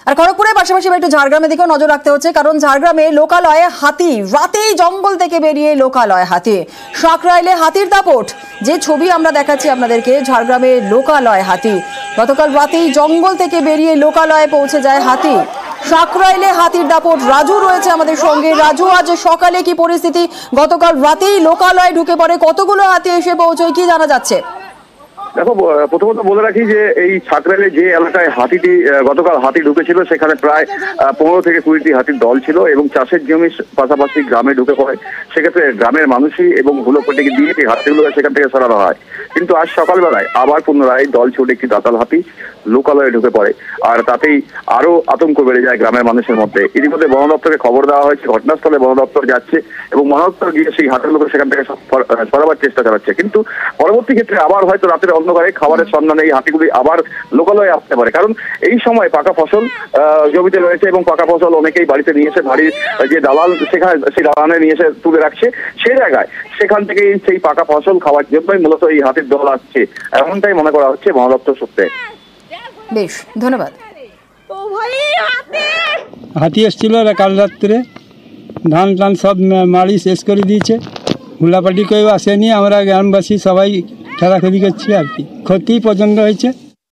আর খড়গপুরের পাশাপাশি একটু ঝাড়গ্রামের দিকেও নজর রাখতে হচ্ছে, কারণ ঝাড়গ্রামে লোকালয়ে হাতি, রাতেই জঙ্গল থেকে বেরিয়ে লোকালয় হাতি। সাঁকরাইলে হাতির দাপট, যে ছবি আমরা দেখাচ্ছি আপনাদেরকে, ঝাড়গ্রামে লোকালয় হাতি। গতকাল রাতেই জঙ্গল থেকে বেরিয়ে লোকালয়ে পৌঁছে যায় হাতি। সাঁকরাইলে হাতির দাপট। রাজু রয়েছে আমাদের সঙ্গে। রাজু, আজ সকালে কি পরিস্থিতি? গতকাল রাতেই লোকালয়ে ঢুকে পড়ে, কতগুলো হাতি এসে পৌঁছয়, কি জানা যাচ্ছে? দেখো, প্রথমত বলে রাখি যে এই সাঁকরাইলে যে এলাকায় গতকাল হাতি ঢুকেছিল সেখানে প্রায় 15 থেকে 20টি হাতির দল ছিল এবং চাষের জমি পাশাপাশি গ্রামে ঢুকে পড়ে। সেক্ষেত্রে গ্রামের মানুষই এবং হুলোপটিকে দিয়ে এই হাতিগুলো সেখান থেকে সরানো হয়। কিন্তু আজ সকালবেলায় আবার পুনরায় দল ছুটে একটি দাতাল হাতি লোকালয়ে ঢুকে পড়ে, আর তাতেই আরো আতঙ্ক বেড়ে যায় গ্রামের মানুষের মধ্যে। ইতিমধ্যে বন দপ্তরকে খবর দেওয়া হয়েছে, ঘটনাস্থলে বন দপ্তর যাচ্ছে এবং বন দপ্তর গিয়ে সেই হাতিগুলোকে সেখান থেকে সরাবার চেষ্টা চালাচ্ছে। কিন্তু পরবর্তী ক্ষেত্রে আবার হয়তো রাতের অন্ধকারে খাবারের সন্ধানে এই হাতিগুলি আবার লোকালয়ে আসতে পারে, কারণ এই সময় পাকা ফসল জমিতে রয়েছে এবং পাকা ফসল অনেকেই বাড়িতে নিয়ে এসে, বাড়ির যে দালাল সেখানে সেই দালানে নিয়ে এসে তুলে রাখছে, সেই জায়গায় সেখান থেকে সেই পাকা ফসল খাওয়ার জন্যই মূলত এই হাতির দল আসছে, এমনটাই মনে করা হচ্ছে বন দপ্তর সূত্রে। বেশ, ধন্যবাদ। হাতি এসেছিল কাল রাত্রে, ধান টান সব মারি শেষ করে দিয়েছে। হুলাপাটি কেউ আসেনি, আমরা গ্রামবাসী সবাই খেলাখেলি করছি আর কি। ক্ষতি প্রচণ্ড হয়েছে।